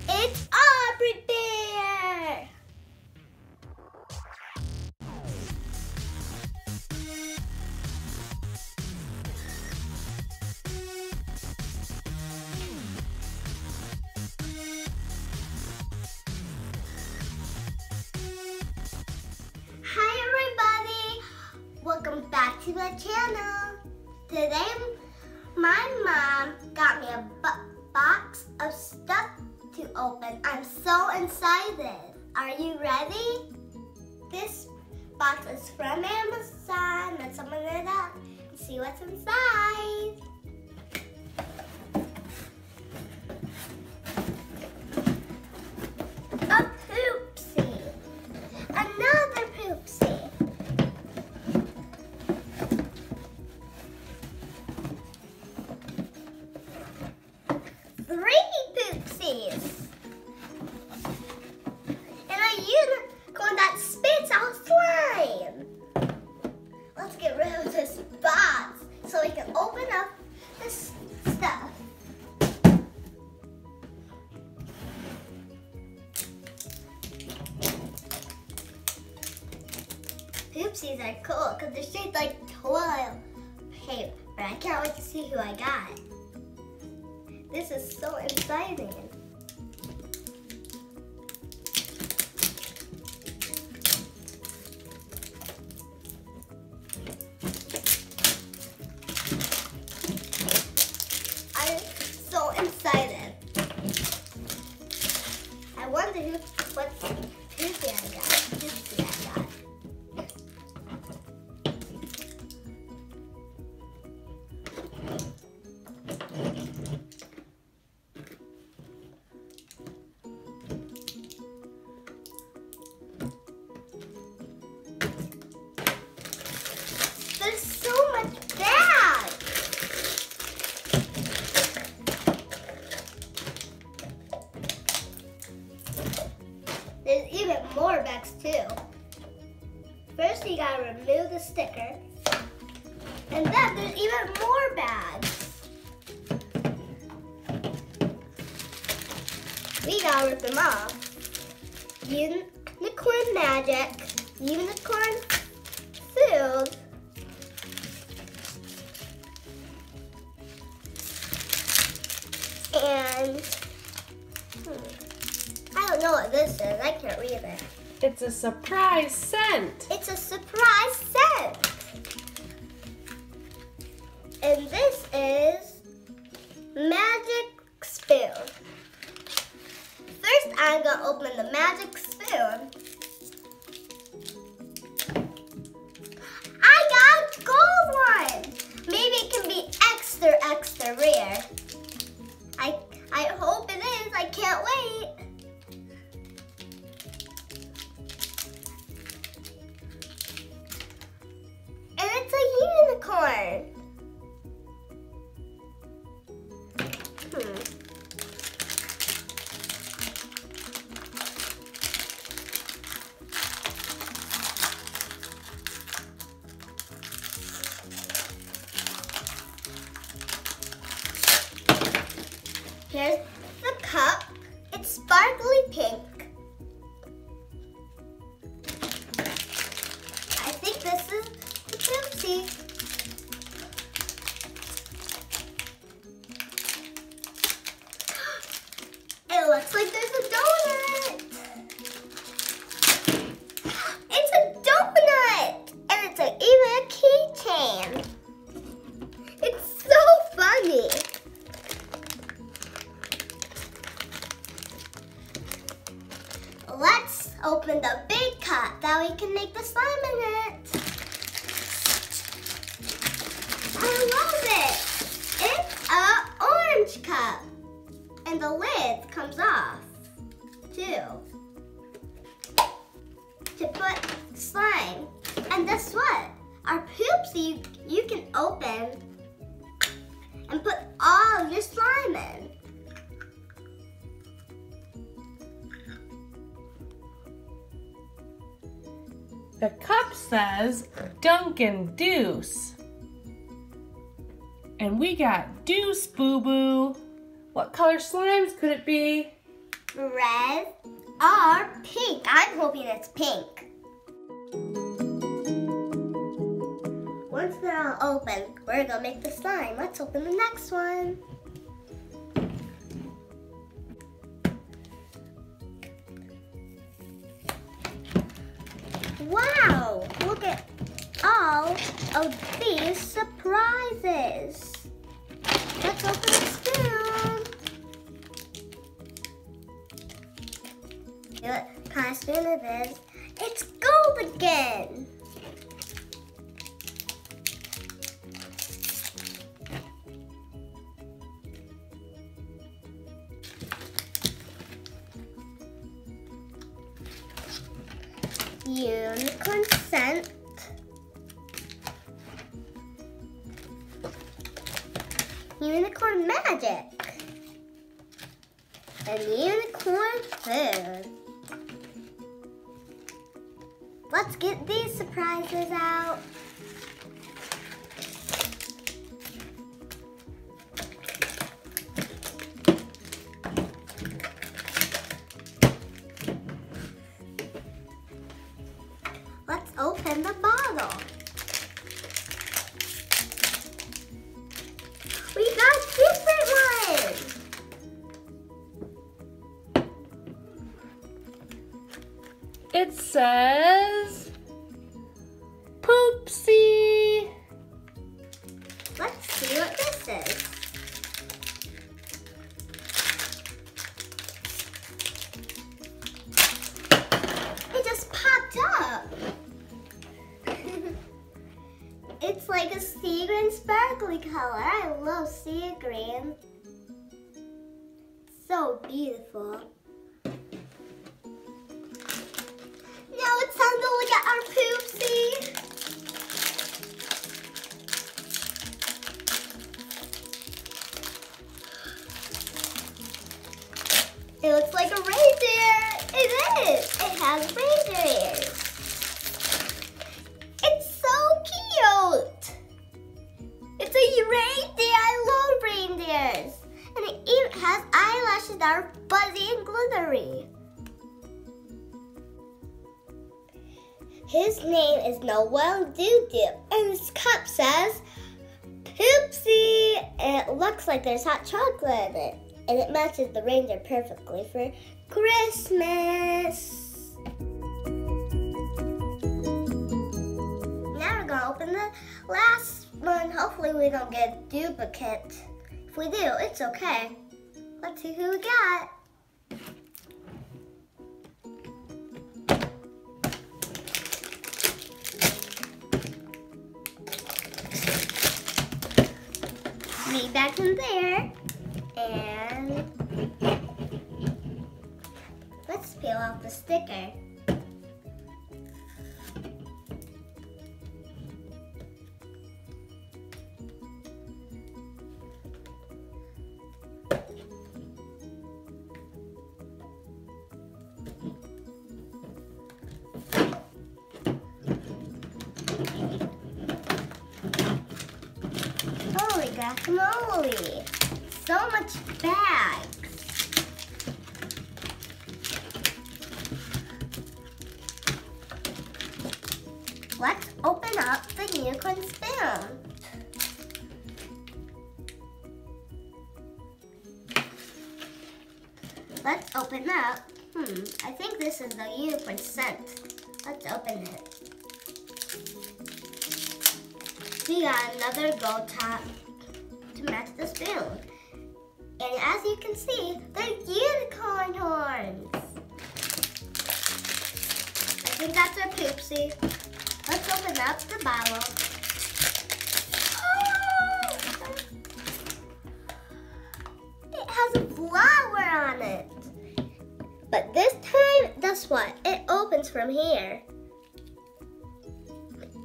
It's Aubrey Bear! Hi everybody! Welcome back to my channel. Today my mom got me a box of stuff to open. I'm so excited. Are you ready? This box is from Amazon. Let's open it up and see what's inside. A poopsie. Another poopsie. Three poopsies. And a unicorn that spits out slime. Let's get rid of this box so we can open up this stuff. Poopsies are cool because they're shaped like toilet paper. I can't wait to see who I got. This is so exciting. I'm so excited. I wonder what poopsie I got. There's so much bags. There's even more bags too. First you gotta remove the sticker. And then there's even more bags. We gotta rip them off. Unicorn magic, unicorn food, and I don't know what this is. I can't read it. It's a surprise scent. It's a surprise scent. And this is magic spoon. First, I'm gonna open the magic spoon. I got a gold one. Maybe it can be extra, extra rare. I hope it is. I can't wait. And it's a unicorn. Here's the cup. It's sparkly pink. I think this is the poopsie. It looks like there's a donut. It's a donut! And it's even a keychain. It's so funny. Let's open the big cup that we can make the slime in it. I love it. It's an orange cup. And the lid comes off, too. To put slime. And guess what? Our poopsie you can open and put all of your slime in. The cup says Dunkin' Deuce. And we got Deuce, Boo Boo. What color slimes could it be? red, or pink. I'm hoping it's pink. Once they're all open, we're gonna make the slime. Let's open the next one. Wow, look at all of these surprises. Let's open the spoon. See what kind of spoon it is? It's gold again. Unicorn scent. Unicorn magic. And unicorn food. Let's get these surprises out. Let's open the bottle. We got different ones. It says Poopsie. Let's see what this is. It just popped up. It's like a sea green sparkly color. I love sea green. So beautiful. Now it's time to look at our Poopsie. It looks like a reindeer. It is. It has reindeer ears. It's so cute. It's a reindeer. I love reindeers. And it even has eyelashes that are fuzzy and glittery. His name is Noel Doo-Doo, and his cup says Poopsie. And it looks like there's hot chocolate in it. And it matches the reindeer perfectly for Christmas. Now we're gonna open the last one. Hopefully we don't get a duplicate. If we do, it's okay. Let's see who we got. Me back in there. And let's peel off the sticker. Holy guacamole! So much bags. Let's open up the unicorn spoon. Let's open up. I think this is the unicorn scent. Let's open it. We got another gold top to match the spoon. And as you can see, they're unicorn horns. I think that's our Poopsie. Let's open up the bottle. Oh! It has a flower on it. But this time, guess what? It opens from here.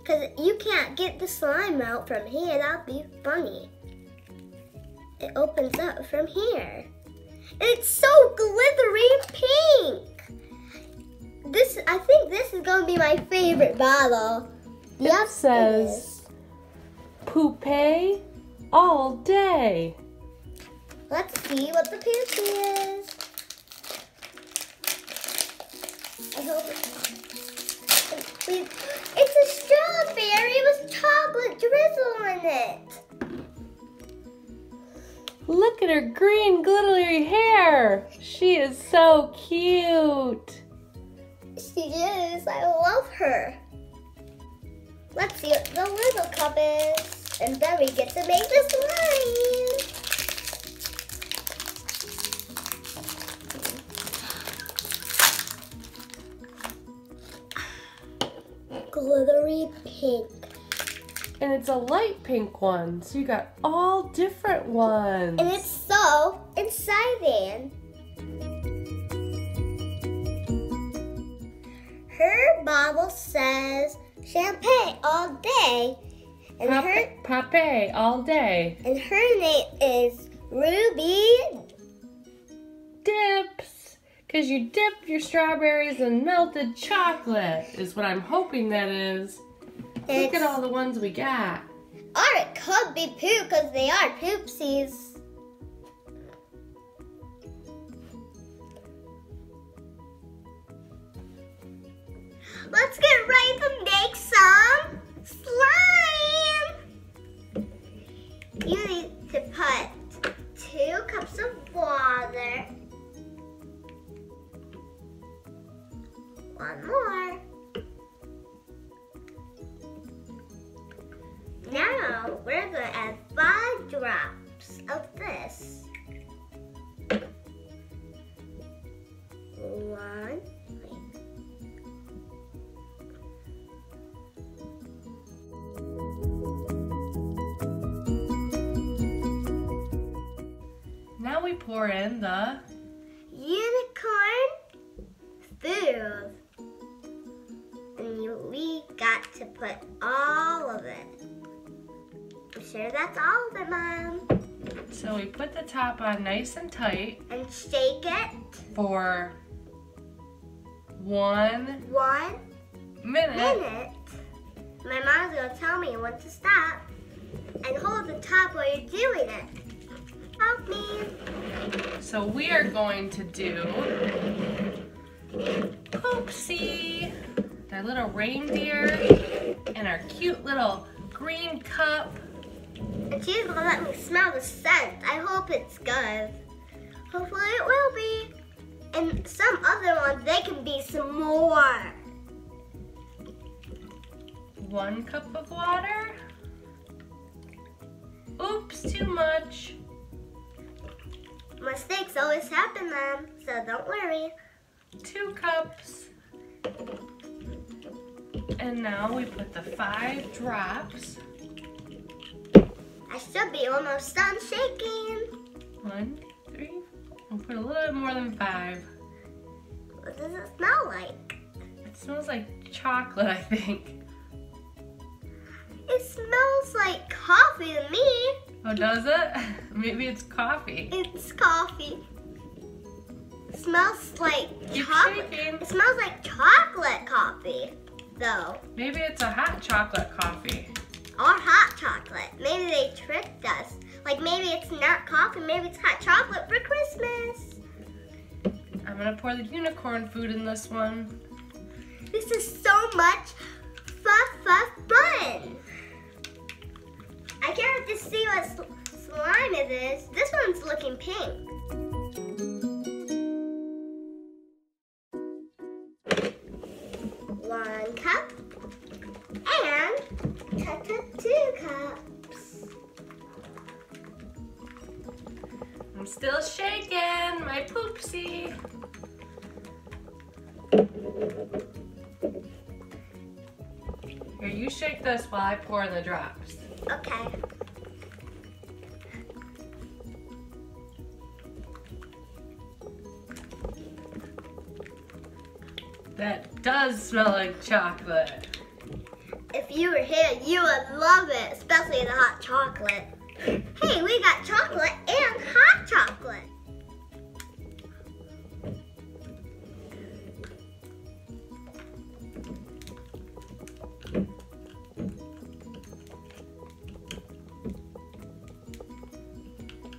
Because you can't get the slime out from here. That'd be funny. It opens up from here. And it's so glittery and pink. I think this is going to be my favorite bottle. It says Poopie all day. Let's see what the Poopsie is. hope it's a strawberry with chocolate drizzle on it. Look at her green glittery hair. She is so cute. She is. I love her. Let's see what the little cup is. And then we get to make the slime. Glittery pink. And it's a light pink one, so you got all different ones. And it's so exciting. Her bottle says champagne all day. And Pape all day. And her name is Ruby Dips. Because you dip your strawberries in melted chocolate is what I'm hoping that is. Look at all the ones we got. Or it could be poo because they are poopsies. Let's get ready to make some slime. You need to put 2 cups of water. 1 more. Now we're going to add 5 drops of this. 1. Now we pour in the unicorn food. And we got to put all of it. I'm sure that's all of it, Mom. So we put the top on nice and tight. And shake it. For 1 minute. My mom's going to tell me when to stop. And hold the top while you're doing it. Help me. So we are going to do Poopsie, our little reindeer, and our cute little green cup. And she's gonna let me smell the scent. I hope it's good. Hopefully it will be. And some other ones, they can be some more. 1 cup of water. Oops, too much. Mistakes always happen, Mom, so don't worry. 2 cups. And now we put the 5 drops. I should be almost done shaking. 1, 3, we'll put a little bit more than 5. What does it smell like? It smells like chocolate, I think. It smells like coffee to me. Oh, does it? Maybe it's coffee. It's coffee. It smells like Keep chocolate. shaking. It smells like chocolate coffee, though. Maybe it's a hot chocolate coffee. Or hot chocolate. Maybe they tricked us. Like maybe it's not coffee, maybe it's hot chocolate for Christmas. I'm gonna pour the unicorn food in this one. This is so much fun. I can't wait to see what slime it is. This one's looking pink. One cup and 2 cups. I'm still shaking my poopsie. Here, you shake this while I pour in the drops. Okay. That does smell like chocolate. If you were here, you would love it, especially the hot chocolate. Hey, we got chocolate and hot chocolate.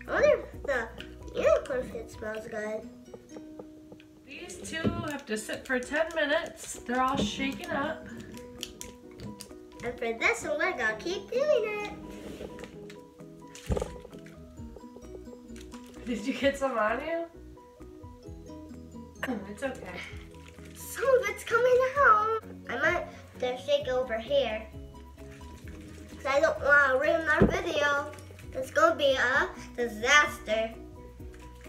I wonder if the unicorn food smells good. The These two have to sit for 10 minutes. They're all shaken up. And for this one, we're gonna keep doing it. Did you get some on you? It's okay. Some of it's coming out. I might just shake over here. Because I don't want to ruin our video. It's going to be a disaster.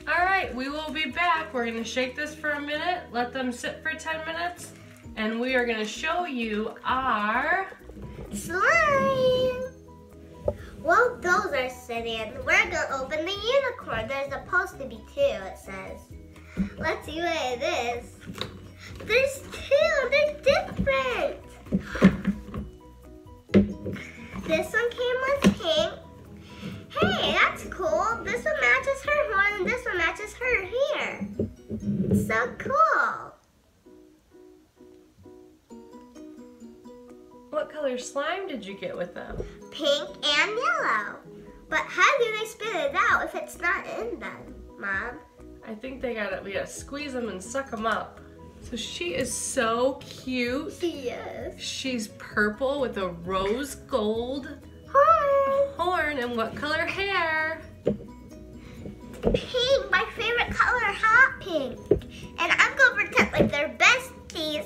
All right, we will be back. We're gonna shake this for a minute, let them sit for 10 minutes, and we are gonna show you our slime. Well, those are sitting. We're gonna open the unicorn. There's supposed to be two, it says. Let's see what it is. There's two, they're different. This one came with pink. Hey, that's cool. This one matches her horn and this one matches her hair. It's so cool. What color slime did you get with them? Pink and yellow. But how do they spit it out if it's not in them, Mom? I think we gotta squeeze them and suck them up. So she is so cute. She is. She's purple with a rose gold horn and what color hair? Pink, my favorite color, hot pink. And I'm gonna pretend like they're besties.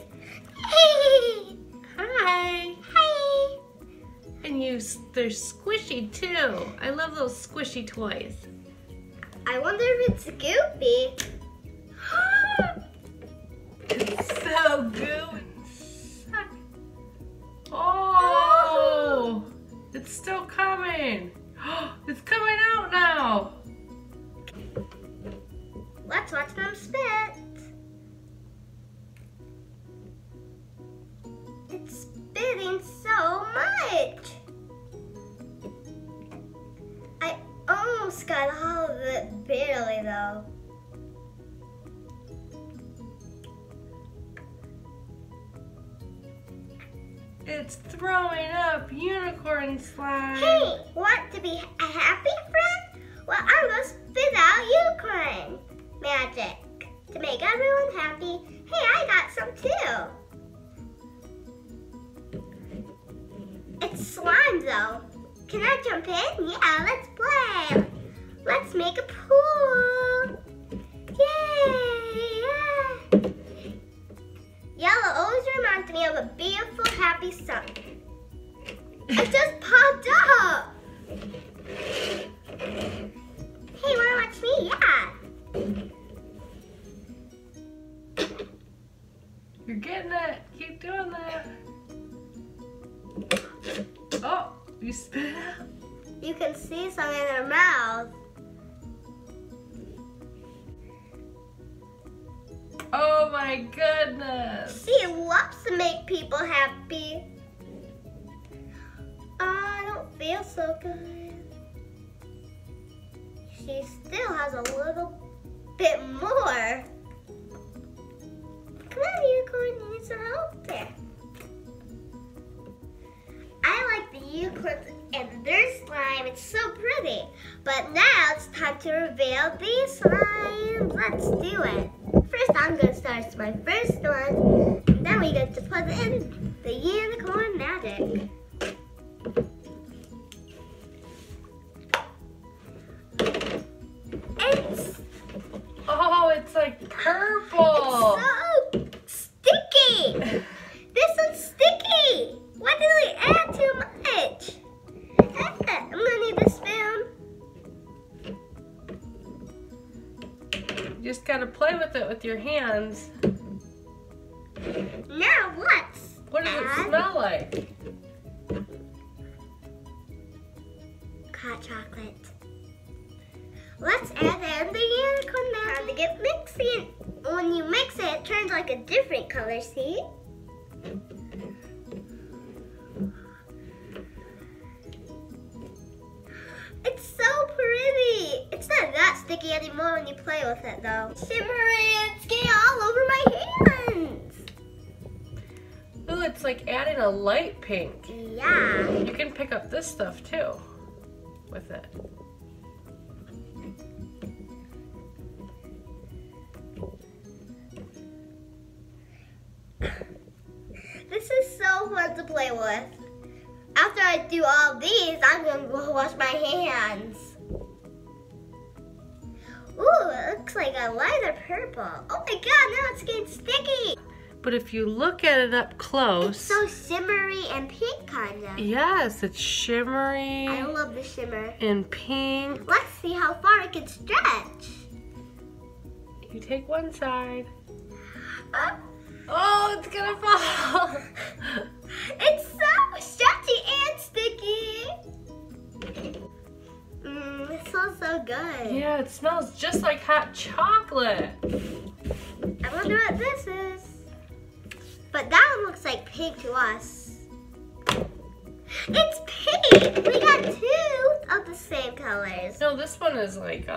Hey! Hi! Hi! And they're squishy too. I love those squishy toys. I wonder if it's Goopy. It's so gooey. Oh! It's still coming. It's coming out now. Let's watch them spit. It's spitting so much. I almost got all of it, barely though. It's throwing up unicorn slime. Hey, want to be a happy friend? Well, I'm gonna spit out unicorn magic to make everyone happy. Hey, I got some too. It's slime though. Can I jump in? Yeah, let's play. Let's make a pool. Yay! Yeah. Yellow always reminds me of a beautiful, happy sun. It just popped up. Hey, wanna watch me? Yeah. You're getting it. Keep doing that. Oh, you spit it out. You can see some in her mouth. Oh my goodness. She loves to make people happy. I don't feel so good. She still has a little bit more. Come on, unicorn, you need some help there. I like the unicorns and their slime. It's so pretty. But now it's time to reveal these slimes. Let's do it. First, I'm going to start with my first one. And then we get to put in the unicorn magic. It's like purple. It's so sticky. This one's sticky. Why did we add too much? I'm going to need this spoon. You just gotta play with it with your hands. Now what? What does it smell like? Hot chocolate. Let's add in the unicorn now. Time to get mixing. When you mix it, it turns like a different color, see? It's so pretty. It's not that sticky anymore when you play with it though. Shimmery and skin all over my hands. Ooh, it's like adding a light pink. Yeah. You can pick up this stuff too with it. fun to play with. After I do all these, I'm gonna go wash my hands. Ooh, it looks like a lighter purple. Oh my god, now it's getting sticky. But if you look at it up close. It's so shimmery and pink kind of. Yes, it's shimmery. I love the shimmer. And pink. Let's see how far it can stretch. You take one side. Oh, it's gonna fall. It's so stretchy and sticky. It smells so good. Yeah, it smells just like hot chocolate. I wonder what this is. But that one looks like pink to us. It's pink! We got two of the same colors. No, this one is like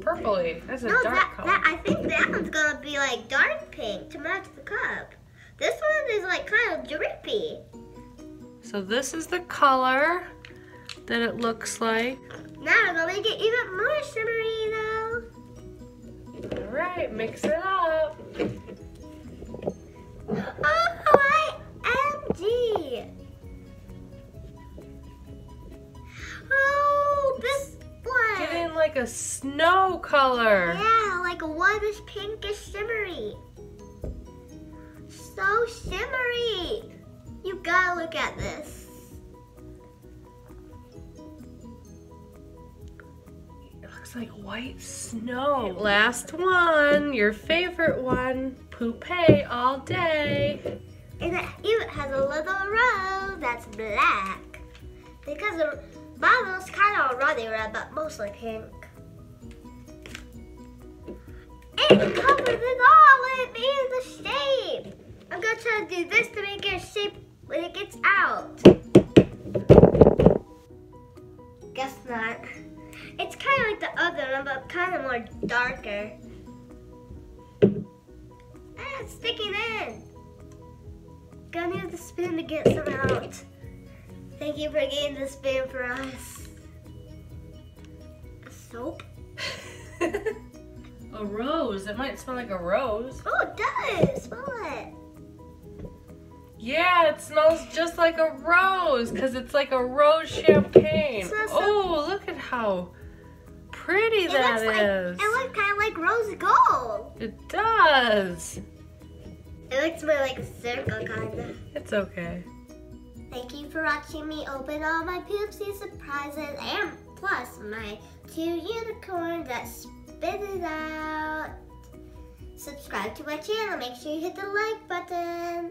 purpley. That's a dark color. I think that one's gonna be like dark pink to match the cup. This one is like kind of drippy. So this is the color that it looks like. Now I'm gonna make it even more shimmery though. All right, mix it up. OMG! Oh, this one. Getting like a snow color. Yeah, like a whitish, pinkish, shimmery. So shimmery. You gotta look at this. It looks like white snow. Last one, your favorite one. Poupée all day. And it even has a little rose that's black. Because the bottle's kind of a ruddy red, but mostly pink. It covers it all. It made the shape. I'm gonna try to do this to make it a shape when it gets out. Guess not. It's kind of like the other one, but kind of more darker. It's sticking in. Gonna use the spoon to get some out. Thank you for getting the spoon for us. A soap? A rose. It might smell like a rose. Oh, it does. Smell it. Yeah, it smells just like a rose because it's like a rose champagne. Oh, look at how pretty that is. It looks kind of like rose gold. It does. It looks more like a circle, kind of. It's okay. Thank you for watching me open all my Poopsie surprises and plus my 2 unicorns that spit it out. Subscribe to my channel. Make sure you hit the like button.